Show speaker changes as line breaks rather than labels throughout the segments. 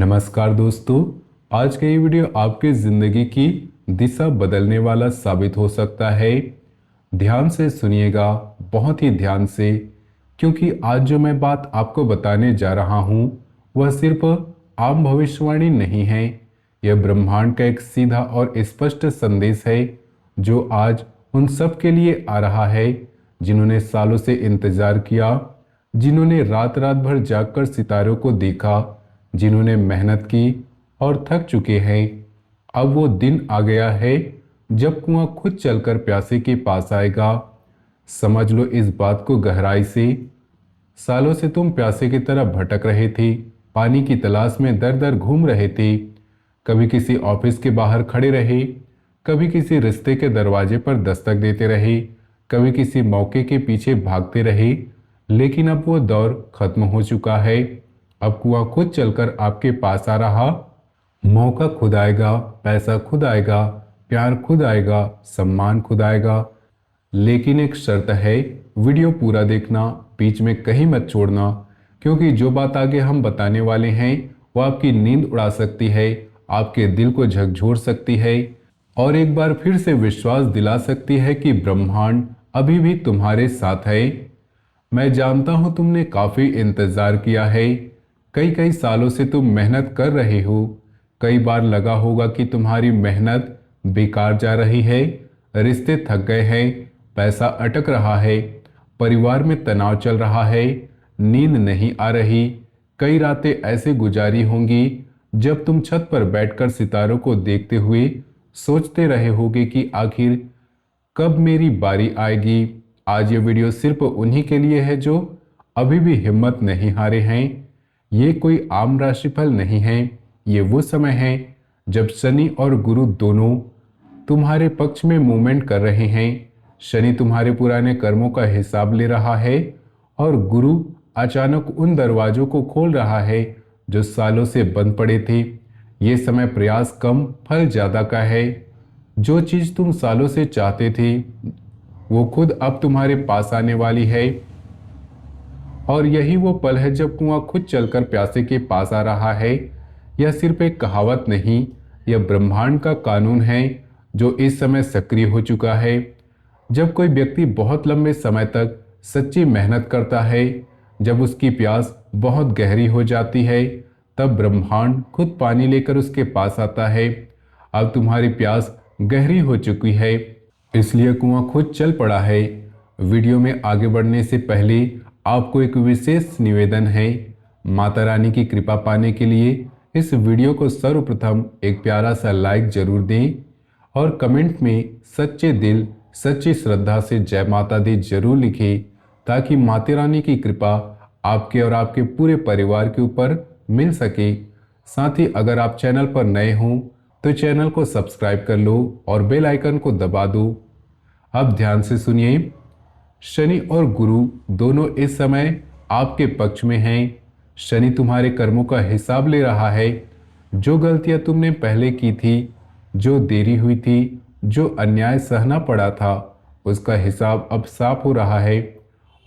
नमस्कार दोस्तों। आज का ये वीडियो आपकी ज़िंदगी की दिशा बदलने वाला साबित हो सकता है। ध्यान से सुनिएगा, बहुत ही ध्यान से, क्योंकि आज जो मैं बात आपको बताने जा रहा हूँ वह सिर्फ आम भविष्यवाणी नहीं है। यह ब्रह्मांड का एक सीधा और स्पष्ट संदेश है जो आज उन सब के लिए आ रहा है जिन्होंने सालों से इंतजार किया, जिन्होंने रात रात भर जागकर सितारों को देखा, जिन्होंने मेहनत की और थक चुके हैं। अब वो दिन आ गया है जब कुआं खुद चलकर प्यासे के पास आएगा। समझ लो इस बात को गहराई से। सालों से तुम प्यासे की तरह भटक रहे थे, पानी की तलाश में दर दर घूम रहे थे। कभी किसी ऑफिस के बाहर खड़े रहे, कभी किसी रिश्ते के दरवाजे पर दस्तक देते रहे, कभी किसी मौके के पीछे भागते रहे। लेकिन अब वो दौर खत्म हो चुका है। अब कुआं खुद चलकर आपके पास आ रहा। मौका खुद आएगा, पैसा खुद आएगा, प्यार खुद आएगा, सम्मान खुद आएगा। लेकिन एक शर्त है, वीडियो पूरा देखना, बीच में कहीं मत छोड़ना, क्योंकि जो बात आगे हम बताने वाले हैं वो आपकी नींद उड़ा सकती है, आपके दिल को झकझोर सकती है और एक बार फिर से विश्वास दिला सकती है कि ब्रह्मांड अभी भी तुम्हारे साथ है। मैं जानता हूं तुमने काफी इंतजार किया है। कई कई सालों से तुम मेहनत कर रहे हो। कई बार लगा होगा कि तुम्हारी मेहनत बेकार जा रही है, रिश्ते थक गए हैं, पैसा अटक रहा है, परिवार में तनाव चल रहा है, नींद नहीं आ रही। कई रातें ऐसे गुजारी होंगी जब तुम छत पर बैठकर सितारों को देखते हुए सोचते रहे होगे कि आखिर कब मेरी बारी आएगी। आज ये वीडियो सिर्फ उन्हीं के लिए है जो अभी भी हिम्मत नहीं हारे हैं। ये कोई आम राशिफल नहीं है, ये वो समय है जब शनि और गुरु दोनों तुम्हारे पक्ष में मूवमेंट कर रहे हैं। शनि तुम्हारे पुराने कर्मों का हिसाब ले रहा है और गुरु अचानक उन दरवाजों को खोल रहा है जो सालों से बंद पड़े थे। ये समय प्रयास कम फल ज्यादा का है। जो चीज तुम सालों से चाहते थे वो खुद अब तुम्हारे पास आने वाली है। और यही वो पल है जब कुआं खुद चलकर प्यासे के पास आ रहा है। यह सिर्फ एक कहावत नहीं, यह ब्रह्मांड का कानून है जो इस समय सक्रिय हो चुका है। जब कोई व्यक्ति बहुत लंबे समय तक सच्ची मेहनत करता है, जब उसकी प्यास बहुत गहरी हो जाती है, तब ब्रह्मांड खुद पानी लेकर उसके पास आता है। अब तुम्हारी प्यास गहरी हो चुकी है, इसलिए कुआं खुद चल पड़ा है। वीडियो में आगे बढ़ने से पहले आपको एक विशेष निवेदन है। माता रानी की कृपा पाने के लिए इस वीडियो को सर्वप्रथम एक प्यारा सा लाइक जरूर दें और कमेंट में सच्चे दिल सच्ची श्रद्धा से जय माता दी जरूर लिखें, ताकि माता रानी की कृपा आपके और आपके पूरे परिवार के ऊपर मिल सके। साथ ही अगर आप चैनल पर नए हों तो चैनल को सब्सक्राइब कर लो और बेल आइकन को दबा दो। अब ध्यान से सुनिए। शनि और गुरु दोनों इस समय आपके पक्ष में हैं। शनि तुम्हारे कर्मों का हिसाब ले रहा है। जो गलतियां तुमने पहले की थी, जो देरी हुई थी, जो अन्याय सहना पड़ा था, उसका हिसाब अब साफ हो रहा है।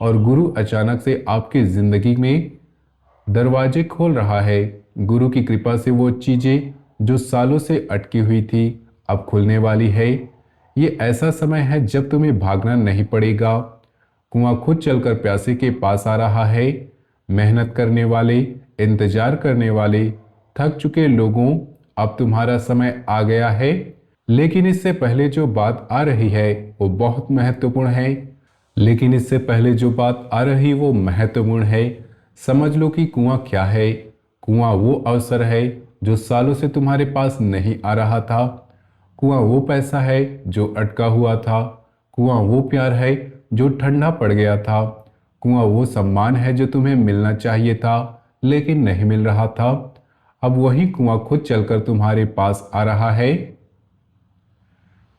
और गुरु अचानक से आपकी जिंदगी में दरवाजे खोल रहा है। गुरु की कृपा से वो चीजें जो सालों से अटकी हुई थी अब खुलने वाली है। ये ऐसा समय है जब तुम्हें भागना नहीं पड़ेगा। कुआं खुद चलकर प्यासे के पास आ रहा है। मेहनत करने वाले, इंतजार करने वाले, थक चुके लोगों, अब तुम्हारा समय आ गया है। लेकिन इससे पहले जो बात आ रही है वो बहुत महत्वपूर्ण है। समझ लो कि कुआं क्या है। कुआं वो अवसर है जो सालों से तुम्हारे पास नहीं आ रहा था। कुआं वो पैसा है जो अटका हुआ था। कुआं वो प्यार है जो ठंडा पड़ गया था। कुआं वो सम्मान है जो तुम्हें मिलना चाहिए था लेकिन नहीं मिल रहा था। अब वही कुआं खुद चलकर तुम्हारे पास आ रहा है।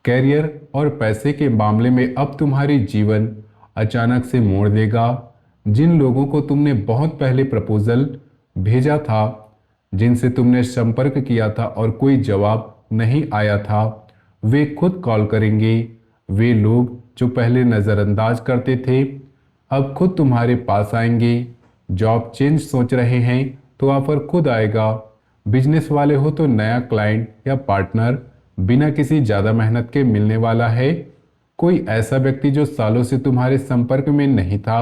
कैरियर और पैसे के मामले में अब तुम्हारी जीवन अचानक से मोड़ देगा। जिन लोगों को तुमने बहुत पहले प्रपोजल भेजा था, जिनसे तुमने संपर्क किया था और कोई जवाब नहीं आया था, वे खुद कॉल करेंगे। वे लोग जो पहले नज़रअंदाज करते थे अब खुद तुम्हारे पास आएंगे। जॉब चेंज सोच रहे हैं तो ऑफर खुद आएगा। बिजनेस वाले हो तो नया क्लाइंट या पार्टनर बिना किसी ज़्यादा मेहनत के मिलने वाला है। कोई ऐसा व्यक्ति जो सालों से तुम्हारे संपर्क में नहीं था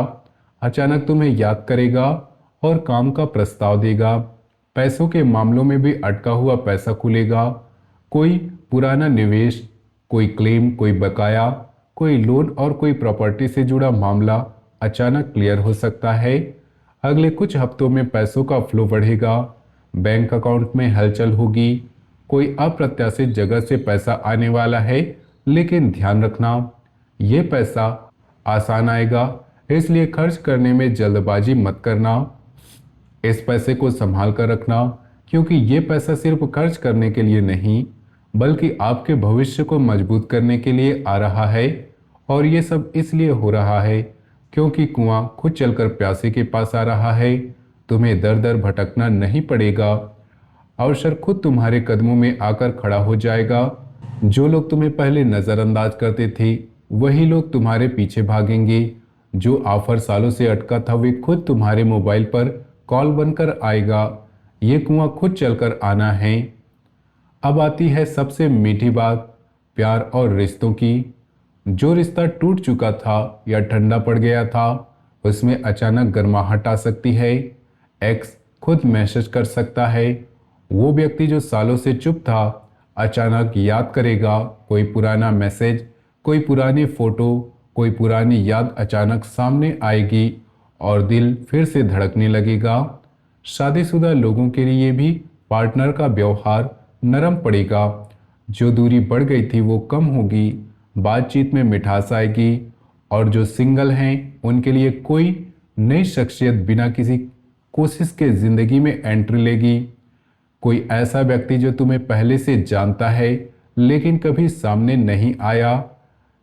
अचानक तुम्हें याद करेगा और काम का प्रस्ताव देगा। पैसों के मामलों में भी अटका हुआ पैसा खुलेगा। कोई पुराना निवेश, कोई क्लेम, कोई बकाया, कोई लोन और कोई प्रॉपर्टी से जुड़ा मामला अचानक क्लियर हो सकता है। अगले कुछ हफ्तों में पैसों का फ्लो बढ़ेगा, बैंक अकाउंट में हलचल होगी। कोई अप्रत्याशित जगह से पैसा आने वाला है, लेकिन ध्यान रखना ये पैसा आसान आएगा, इसलिए खर्च करने में जल्दबाजी मत करना। इस पैसे को संभाल कर रखना, क्योंकि ये पैसा सिर्फ खर्च करने के लिए नहीं बल्कि आपके भविष्य को मजबूत करने के लिए आ रहा है। और ये सब इसलिए हो रहा है क्योंकि कुआं खुद चलकर प्यासे के पास आ रहा है। तुम्हें दर दर भटकना नहीं पड़ेगा, अवसर खुद तुम्हारे कदमों में आकर खड़ा हो जाएगा। जो लोग तुम्हें पहले नज़रअंदाज करते थे वही लोग तुम्हारे पीछे भागेंगे। जो ऑफर सालों से अटका था वे खुद तुम्हारे मोबाइल पर कॉल बनकर आएगा। ये कुआं खुद चलकर आना है। अब आती है सबसे मीठी बात, प्यार और रिश्तों की। जो रिश्ता टूट चुका था या ठंडा पड़ गया था उसमें अचानक गर्माहट आ सकती है। एक्स खुद मैसेज कर सकता है। वो व्यक्ति जो सालों से चुप था अचानक याद करेगा। कोई पुराना मैसेज, कोई पुरानी फोटो, कोई पुरानी याद अचानक सामने आएगी और दिल फिर से धड़कने लगेगा। शादीशुदा लोगों के लिए भी पार्टनर का व्यवहार नरम पड़ेगा। जो दूरी बढ़ गई थी वो कम होगी, बातचीत में मिठास आएगी। और जो सिंगल हैं उनके लिए कोई नई शख्सियत बिना किसी कोशिश के जिंदगी में एंट्री लेगी। कोई ऐसा व्यक्ति जो तुम्हें पहले से जानता है लेकिन कभी सामने नहीं आया,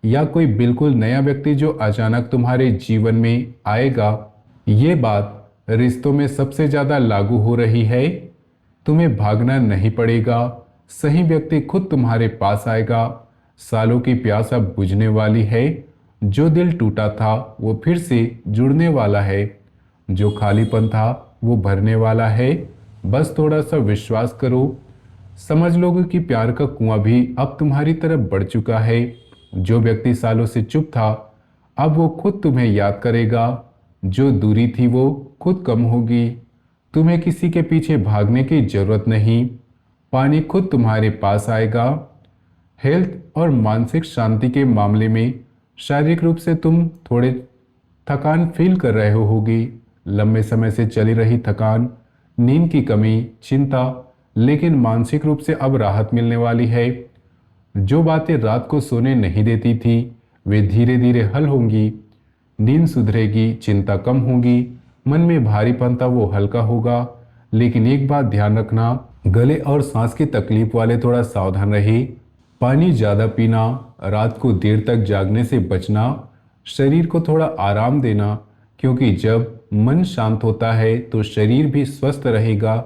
या कोई बिल्कुल नया व्यक्ति जो अचानक तुम्हारे जीवन में आएगा। ये बात रिश्तों में सबसे ज्यादा लागू हो रही है। तुम्हें भागना नहीं पड़ेगा, सही व्यक्ति खुद तुम्हारे पास आएगा। सालों की प्यास अब बुझने वाली है। जो दिल टूटा था वो फिर से जुड़ने वाला है। जो खालीपन था वो भरने वाला है। बस थोड़ा सा विश्वास करो। समझ लोगे कि प्यार का कुआं भी अब तुम्हारी तरफ बढ़ चुका है। जो व्यक्ति सालों से चुप था अब वो खुद तुम्हें याद करेगा। जो दूरी थी वो खुद कम होगी। तुम्हें किसी के पीछे भागने की जरूरत नहीं, पानी खुद तुम्हारे पास आएगा। हेल्थ और मानसिक शांति के मामले में शारीरिक रूप से तुम थोड़े थकान फील कर रहे होगी, लंबे समय से चली रही थकान, नींद की कमी, चिंता, लेकिन मानसिक रूप से अब राहत मिलने वाली है। जो बातें रात को सोने नहीं देती थी वे धीरे धीरे हल होंगी। नींद सुधरेगी, चिंता कम होगी, मन में भारीपन था वो हल्का होगा। लेकिन एक बात ध्यान रखना, गले और सांस की तकलीफ वाले थोड़ा सावधान रहे। पानी ज़्यादा पीना, रात को देर तक जागने से बचना, शरीर को थोड़ा आराम देना, क्योंकि जब मन शांत होता है तो शरीर भी स्वस्थ रहेगा।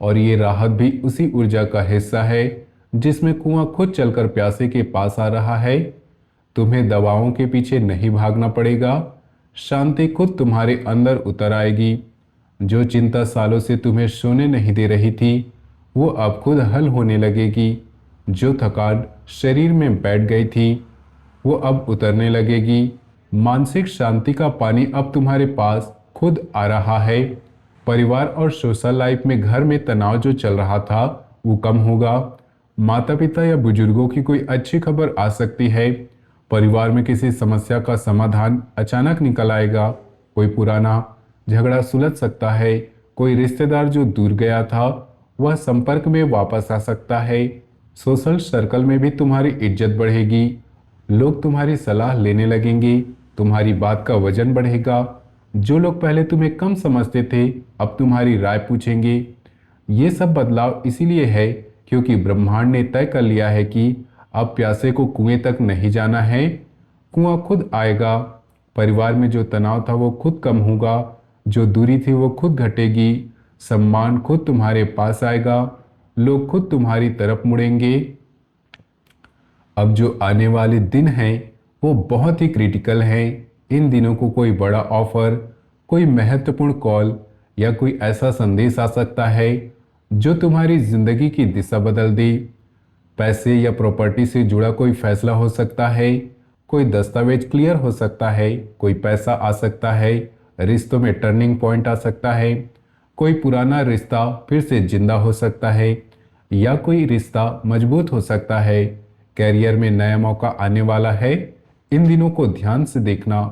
और ये राहत भी उसी ऊर्जा का हिस्सा है जिसमें कुआं खुद चलकर प्यासे के पास आ रहा है। तुम्हें दवाओं के पीछे नहीं भागना पड़ेगा, शांति खुद तुम्हारे अंदर उतर आएगी। जो चिंता सालों से तुम्हें सोने नहीं दे रही थी वो अब खुद हल होने लगेगी। जो थकान शरीर में बैठ गई थी वो अब उतरने लगेगी। मानसिक शांति का पानी अब तुम्हारे पास खुद आ रहा है। परिवार और सोशल लाइफ में घर में तनाव जो चल रहा था वो कम होगा। माता पिता या बुजुर्गों की कोई अच्छी खबर आ सकती है। परिवार में किसी समस्या का समाधान अचानक निकल आएगा। कोई पुराना झगड़ा सुलझ सकता है। कोई रिश्तेदार जो दूर गया था वह संपर्क में वापस आ सकता है। सोशल सर्कल में भी तुम्हारी इज्जत बढ़ेगी। लोग तुम्हारी सलाह लेने लगेंगे, तुम्हारी बात का वजन बढ़ेगा। जो लोग पहले तुम्हें कम समझते थे अब तुम्हारी राय पूछेंगे। ये सब बदलाव इसीलिए है क्योंकि ब्रह्मांड ने तय कर लिया है कि अब प्यासे को कुएं तक नहीं जाना है, कुआं खुद आएगा। परिवार में जो तनाव था वो खुद कम होगा, जो दूरी थी वो खुद घटेगी, सम्मान खुद तुम्हारे पास आएगा, लोग खुद तुम्हारी तरफ मुड़ेंगे। अब जो आने वाले दिन हैं वो बहुत ही क्रिटिकल हैं। इन दिनों को कोई बड़ा ऑफर, कोई महत्वपूर्ण कॉल या कोई ऐसा संदेश आ सकता है जो तुम्हारी जिंदगी की दिशा बदल दी। पैसे या प्रॉपर्टी से जुड़ा कोई फैसला हो सकता है, कोई दस्तावेज क्लियर हो सकता है, कोई पैसा आ सकता है, रिश्तों में टर्निंग पॉइंट आ सकता है, कोई पुराना रिश्ता फिर से जिंदा हो सकता है, या कोई रिश्ता मजबूत हो सकता है। कैरियर में नया मौका आने वाला है। इन दिनों को ध्यान से देखना।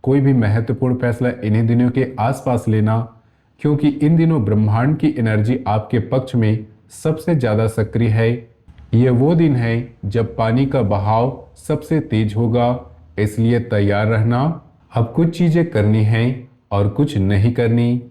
कोई भी महत्वपूर्ण फैसला इन्हीं दिनों के आसपास लेना, क्योंकि इन दिनों ब्रह्मांड की एनर्जी आपके पक्ष में सबसे ज्यादा सक्रिय है। ये वो दिन है जब पानी का बहाव सबसे तेज होगा, इसलिए तैयार रहना। अब कुछ चीजें करनी हैं और कुछ नहीं करनी।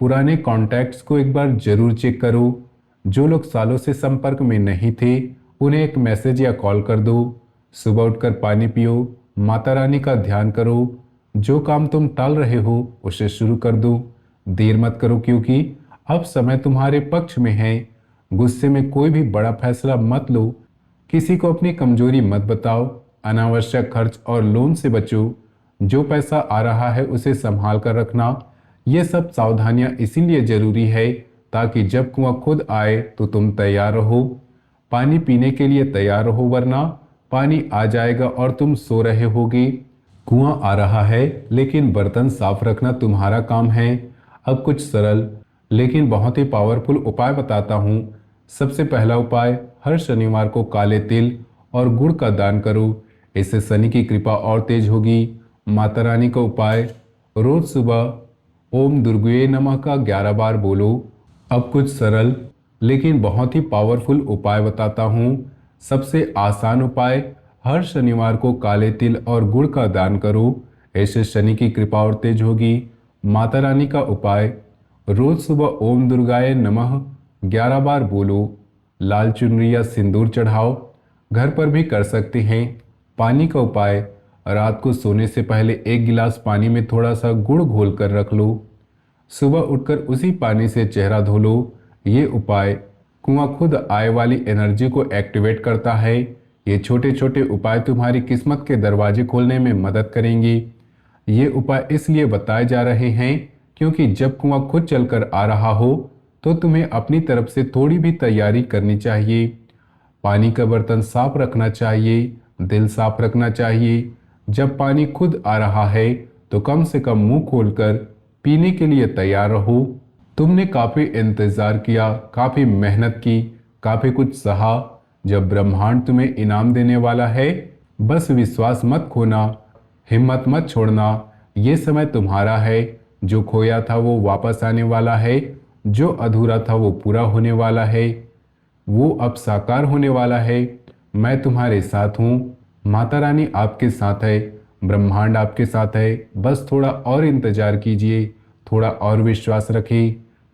पुराने कॉन्टैक्ट्स को एक बार जरूर चेक करो। जो लोग सालों से संपर्क में नहीं थे, उन्हें एक मैसेज या कॉल कर दो। सुबह उठकर पानी पियो, माता रानी का ध्यान करो। जो काम तुम टाल रहे हो उसे शुरू कर दो। देर मत करो, क्योंकि अब समय तुम्हारे पक्ष में है। गुस्से में कोई भी बड़ा फैसला मत लो। किसी को अपनी कमजोरी मत बताओ। अनावश्यक खर्च और लोन से बचो। जो पैसा आ रहा है उसे संभाल कर रखना। ये सब सावधानियां इसीलिए जरूरी है ताकि जब कुआं खुद आए तो तुम तैयार रहो। पानी पीने के लिए तैयार रहो, वरना पानी आ जाएगा और तुम सो रहे होगे। कुआं आ रहा है, लेकिन बर्तन साफ रखना तुम्हारा काम है। अब कुछ सरल लेकिन बहुत ही पावरफुल उपाय बताता हूँ। सबसे पहला उपाय, हर शनिवार को काले तिल और गुड़ का दान करो। इससे शनि की कृपा और तेज होगी। माता रानी का उपाय, रोज सुबह ओम दुर्गे नमः का 11 बार बोलो। अब कुछ सरल लेकिन बहुत ही पावरफुल उपाय बताता हूँ। सबसे आसान उपाय, हर शनिवार को काले तिल और गुड़ का दान करो। ऐसे शनि की कृपा और तेज होगी। माता रानी का उपाय, रोज सुबह ओम दुर्गाय नमः 11 बार बोलो। लाल चुनरी या सिंदूर चढ़ाओ। घर पर भी कर सकते हैं। पानी का उपाय, रात को सोने से पहले एक गिलास पानी में थोड़ा सा गुड़ घोल कर रख लो। सुबह उठकर उसी पानी से चेहरा धो लो। ये उपाय कुआं खुद आए वाली एनर्जी को एक्टिवेट करता है। ये छोटे छोटे उपाय तुम्हारी किस्मत के दरवाजे खोलने में मदद करेंगे। ये उपाय इसलिए बताए जा रहे हैं क्योंकि जब कुआं खुद चलकर आ रहा हो तो तुम्हें अपनी तरफ से थोड़ी भी तैयारी करनी चाहिए। पानी का बर्तन साफ रखना चाहिए, दिल साफ रखना चाहिए। जब पानी खुद आ रहा है तो कम से कम मुंह खोलकर पीने के लिए तैयार रहो। तुमने काफी इंतजार किया, काफी मेहनत की, काफी कुछ सहा। जब ब्रह्मांड तुम्हें इनाम देने वाला है, बस विश्वास मत खोना, हिम्मत मत छोड़ना। ये समय तुम्हारा है। जो खोया था वो वापस आने वाला है। जो अधूरा था वो पूरा होने वाला है। वो अब साकार होने वाला है। मैं तुम्हारे साथ हूँ। माता रानी आपके साथ है। ब्रह्मांड आपके साथ है। बस थोड़ा और इंतजार कीजिए, थोड़ा और विश्वास रखिए,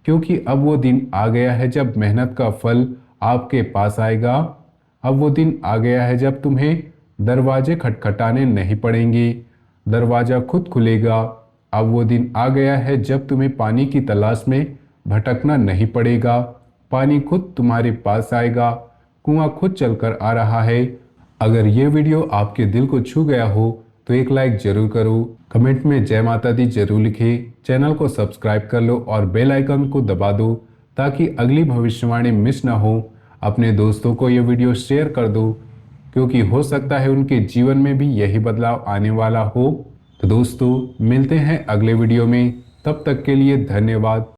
क्योंकि अब वो दिन आ गया है जब मेहनत का फल आपके पास आएगा। अब वो दिन आ गया है जब तुम्हें दरवाजे खटखटाने नहीं पड़ेंगे, दरवाजा खुद खुलेगा। अब वो दिन आ गया है जब तुम्हें पानी की तलाश में भटकना नहीं पड़ेगा। पानी खुद तुम्हारे पास आएगा। कुआं खुद चलकर आ रहा है। अगर ये वीडियो आपके दिल को छू गया हो तो एक लाइक जरूर करो। कमेंट में जय माता दी जरूर लिखें। चैनल को सब्सक्राइब कर लो और बेल आइकन को दबा दो ताकि अगली भविष्यवाणी मिस ना हो। अपने दोस्तों को ये वीडियो शेयर कर दो, क्योंकि हो सकता है उनके जीवन में भी यही बदलाव आने वाला हो। तो दोस्तों, मिलते हैं अगले वीडियो में। तब तक के लिए धन्यवाद।